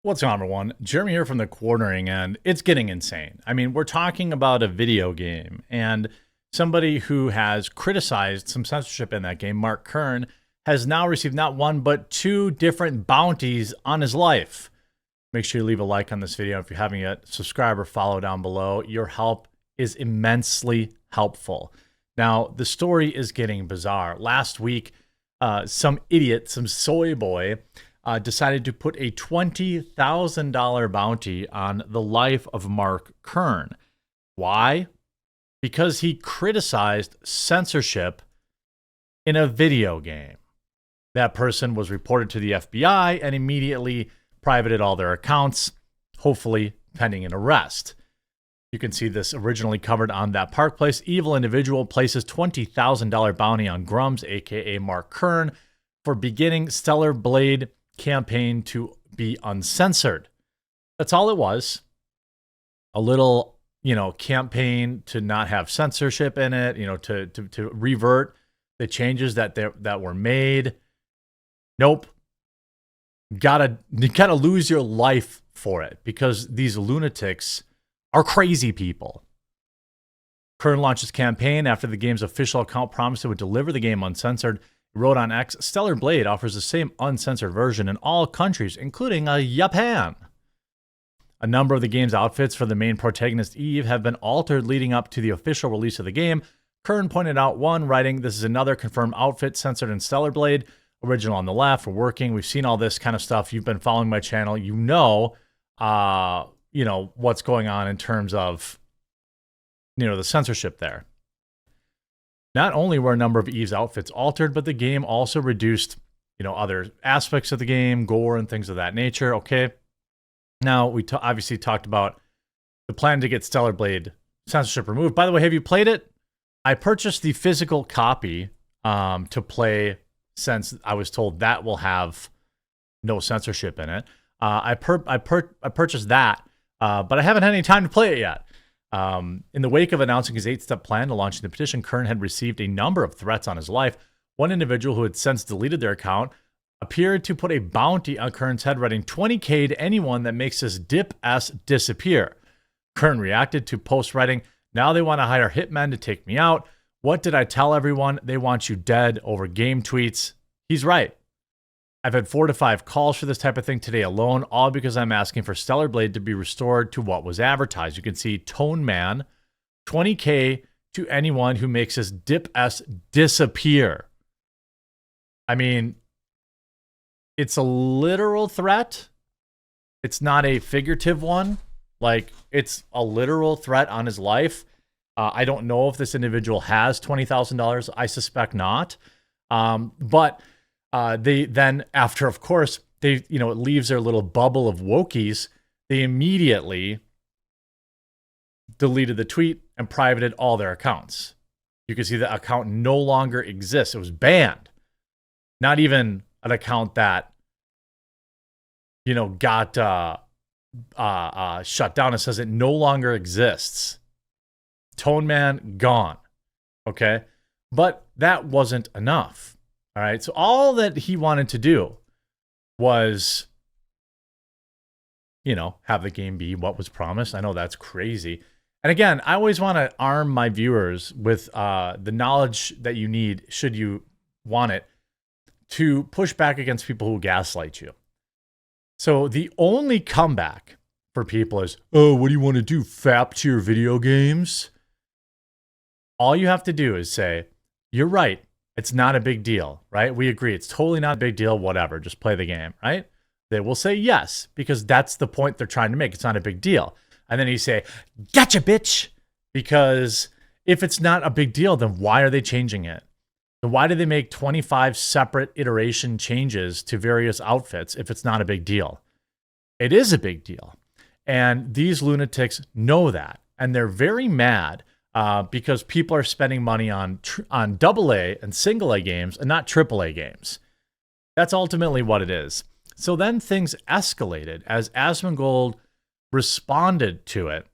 What's going on, everyone? Jeremy here from The Quartering, and it's getting insane. I mean, we're talking about a video game, and somebody who has criticized some censorship in that game, Mark Kern, has now received not one, but two different bounties on his life. Make sure you leave a like on this video if you haven't yet. Subscribe or follow down below. Your help is immensely helpful. Now, the story is getting bizarre. Last week, some idiot, some soy boy, decided to put a $20,000 bounty on the life of Mark Kern. Why? Because he criticized censorship in a video game. That person was reported to the FBI and immediately privated all their accounts, hopefully pending an arrest. You can see this originally covered on That Park Place. Evil individual places $20,000 bounty on Grums, aka Mark Kern, for beginning Stellar Blade campaign to be uncensored. That's all it was. A little, campaign to not have censorship in it, to revert the changes that were made. Nope. You gotta lose your life for it because these lunatics are crazy people. Kern launched his campaign after the game's official account promised it would deliver the game uncensored. He wrote on X, Stellar Blade offers the same uncensored version in all countries, including Japan. A number of the game's outfits for the main protagonist Eve have been altered leading up to the official release of the game. Kern pointed out one, writing, "This is another confirmed outfit censored in Stellar Blade. Original on the left, we're working. We've seen all this kind of stuff. You've been following my channel. You know what's going on in terms of, the censorship there." Not only were a number of Eve's outfits altered, but the game also reduced, other aspects of the game, gore and things of that nature. Okay. Now, we obviously talked about the plan to get Stellar Blade censorship removed. By the way, have you played it? I purchased the physical copy to play, since I was told that will have no censorship in it. I purchased that, but I haven't had any time to play it yet. In the wake of announcing his 8-step plan to launch the petition, Kern had received a number of threats on his life. One individual who had since deleted their account appeared to put a bounty on Kern's head, writing $20K to anyone that makes this dip-ass disappear. Kern reacted to post writing, "Now they want to hire hitmen to take me out. What did I tell everyone? They want you dead over game tweets." He's right. I've had 4 to 5 calls for this type of thing today alone, all because I'm asking for Stellar Blade to be restored to what was advertised. You can see Tone Man, $20K to anyone who makes this dip-ass disappear. I mean, it's a literal threat. It's not a figurative one. Like, it's a literal threat on his life. I don't know if this individual has $20,000. I suspect not. But they then, after, of course, it leaves their little bubble of wokies, they immediately deleted the tweet and privated all their accounts. You can see the account no longer exists. It was banned. Not even an account that, got shut down. It says it no longer exists. Tone Man gone. Okay. But that wasn't enough. All right. So all that he wanted to do was, have the game be what was promised. I know that's crazy. And again, I always want to arm my viewers with the knowledge that you need, should you want it, to push back against people who gaslight you. So the only comeback for people is, "Oh, what do you want to do? Fap to your video games?" All you have to do is say, "You're right. It's not a big deal," right? We agree. It's totally not a big deal. Whatever. Just play the game, right? They will say yes, because that's the point they're trying to make. It's not a big deal. And then you say, "Gotcha, bitch." Because if it's not a big deal, then why are they changing it? Then why do they make 25 separate iteration changes to various outfits if it's not a big deal? It is a big deal. And these lunatics know that. And they're very mad because people are spending money on AA and single A games and not AAA games. That's ultimately what it is. So then things escalated as Asmongold responded to it.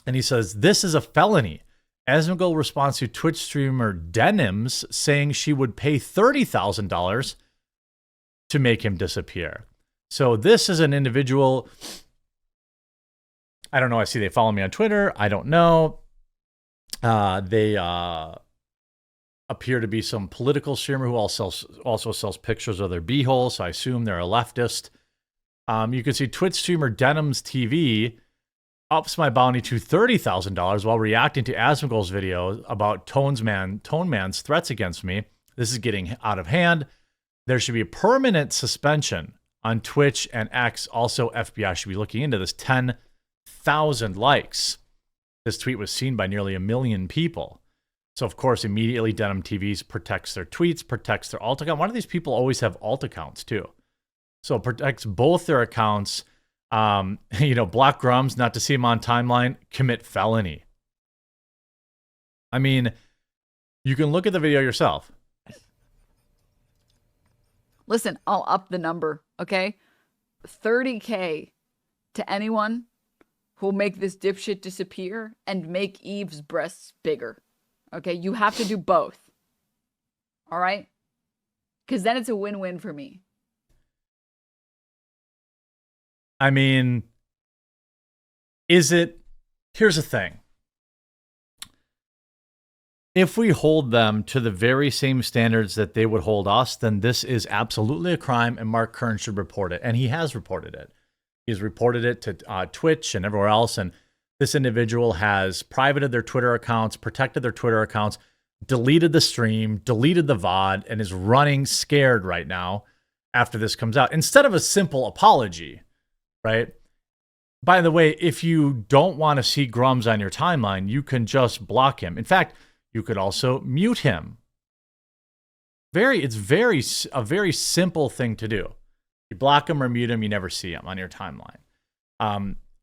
And he says, "This is a felony." Asmongold responds to Twitch streamer Denims saying she would pay $30,000 to make him disappear. So this is an individual. I don't know. I see they follow me on Twitter. I don't know. They appear to be some political streamer who also sells pictures of their beehole. So I assume they're a leftist. You can see Twitch streamer Denim's TV ups my bounty to $30,000 while reacting to Asmongold's video about Tone Man's threats against me. This is getting out of hand. There should be a permanent suspension on Twitch and X. Also, FBI should be looking into this. 10,000 likes. This tweet was seen by nearly 1 million people. So, of course, immediately Denim TVs protects their tweets, protects their alt account. Why do these people always have alt accounts, too? So it protects both their accounts. Block Grums, not to see him on timeline, commit felony. I mean, you can look at the video yourself. Listen, I'll up the number, okay? 30K to anyone who'll make this dipshit disappear and make Eve's breasts bigger. Okay, you have to do both. All right? Because then it's a win-win for me. I mean, here's the thing. If we hold them to the very same standards that they would hold us, then this is absolutely a crime and Mark Kern should report it. And he has reported it. He's reported it to Twitch and everywhere else. And this individual has privated their Twitter accounts, protected their Twitter accounts, deleted the stream, deleted the VOD, and is running scared right now after this comes out. Instead of a simple apology, right? By the way, if you don't want to see Grums on your timeline, you can just block him. In fact, you could also mute him. It's a very simple thing to do. You block him or mute him, you never see him on your timeline.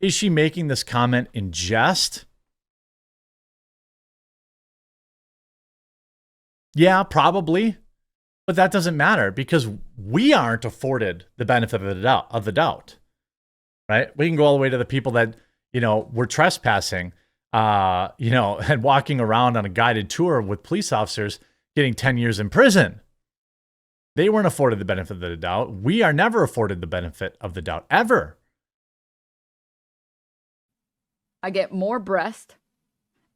Is she making this comment in jest? Yeah, probably. But that doesn't matter because we aren't afforded the benefit of the doubt. Right? We can go all the way to the people that, were trespassing, and walking around on a guided tour with police officers getting 10 years in prison. They weren't afforded the benefit of the doubt. We are never afforded the benefit of the doubt, ever. I get more breast,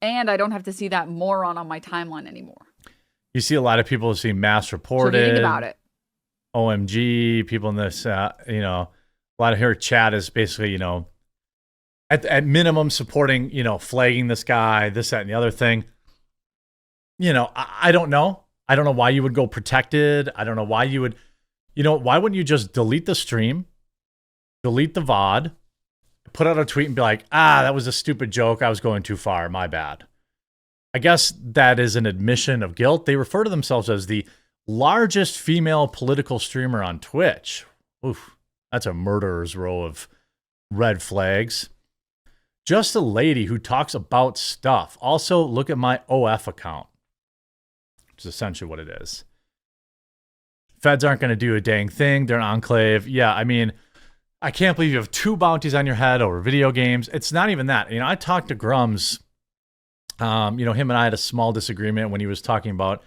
and I don't have to see that moron on my timeline anymore. You see a lot of people see mass reported. So reading about it. OMG, people in this, a lot of her chat is basically, at minimum supporting, flagging this guy, this, that, and the other thing. I don't know. I don't know why you would go protected. I don't know why you would, why wouldn't you just delete the stream, delete the VOD, put out a tweet and be like, that was a stupid joke. I was going too far. My bad. I guess that is an admission of guilt. They refer to themselves as the largest female political streamer on Twitch. Oof. That's a murderer's row of red flags. Just a lady who talks about stuff. Also, look at my OF account, which is essentially what it is. Feds aren't going to do a dang thing. They're an enclave. Yeah, I mean, I can't believe you have 2 bounties on your head over video games. It's not even that. I talked to Grums. Him and I had a small disagreement when he was talking about,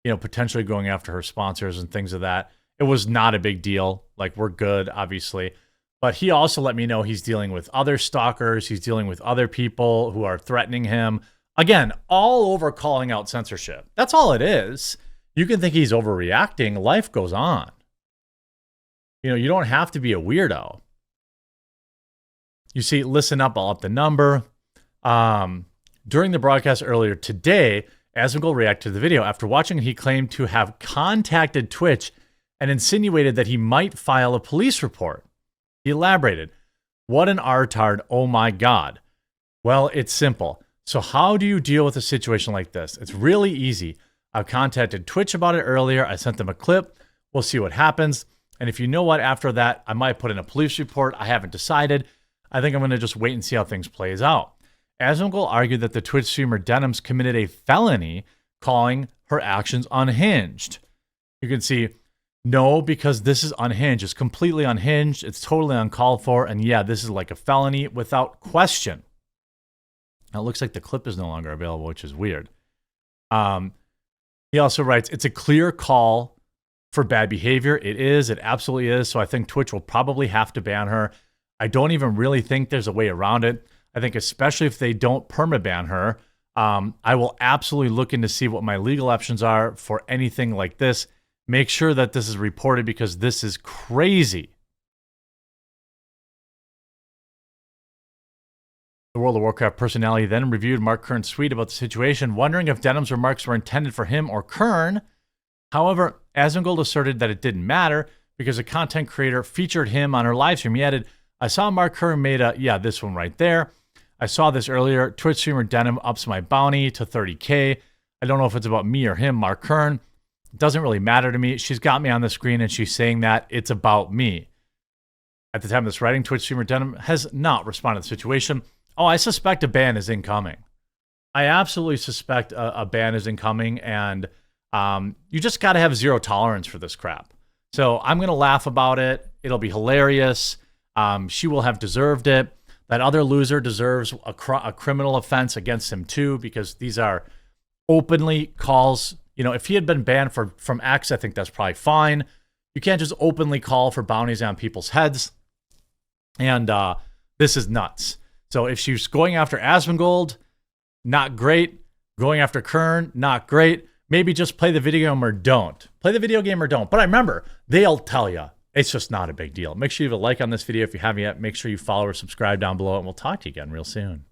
potentially going after her sponsors and things of that. It was not a big deal. Like, we're good, obviously. But he also let me know he's dealing with other stalkers. He's dealing with other people who are threatening him. Again, all over calling out censorship. That's all it is. You can think he's overreacting. Life goes on. You don't have to be a weirdo. You see, listen up, I'll up the number. During the broadcast earlier today, Asmongold reacted to the video. After watching it, he claimed to have contacted Twitch and insinuated that he might file a police report. He elaborated, "What an artard, oh my God." Well, it's simple. So how do you deal with a situation like this? It's really easy. I've contacted Twitch about it earlier. I sent them a clip. We'll see what happens. And if you know what, after that, I might put in a police report. I haven't decided. I think I'm going to just wait and see how things plays out. Asmongold argued that the Twitch streamer Denims committed a felony, calling her actions unhinged. You can see, no, because this is unhinged. It's completely unhinged. It's totally uncalled for. And yeah, this is like a felony without question. Now, it looks like the clip is no longer available, which is weird. He also writes, it's a clear call for bad behavior. It is. It absolutely is. So I think Twitch will probably have to ban her. I don't even really think there's a way around it. I think especially if they don't permaban her, I will absolutely look into see what my legal options are for anything like this. Make sure that this is reported because this is crazy. The World of Warcraft personality then reviewed Mark Kern's tweet about the situation, wondering if Denham's remarks were intended for him or Kern. However, Asmongold asserted that it didn't matter because a content creator featured him on her livestream. He added, I saw Mark Kern made this one right there. I saw this earlier. Twitch streamer Denham ups my bounty to 30K. I don't know if it's about me or him, Mark Kern. It doesn't really matter to me. She's got me on the screen and she's saying that it's about me. At the time of this writing, Twitch streamer Denham has not responded to the situation. Oh, I suspect a ban is incoming. I absolutely suspect a ban is incoming, and you just got to have zero tolerance for this crap. So I'm going to laugh about it. It'll be hilarious. She will have deserved it. That other loser deserves a criminal offense against him too, because these are openly calls. You know, if he had been banned from X, I think that's probably fine. You can't just openly call for bounties on people's heads. And this is nuts. So if she's going after Asmongold, not great. Going after Kern, not great. Maybe just play the video game or don't. Play the video game or don't. But I remember, they'll tell you. It's just not a big deal. Make sure you have a like on this video if you haven't yet. Make sure you follow or subscribe down below, and we'll talk to you again real soon.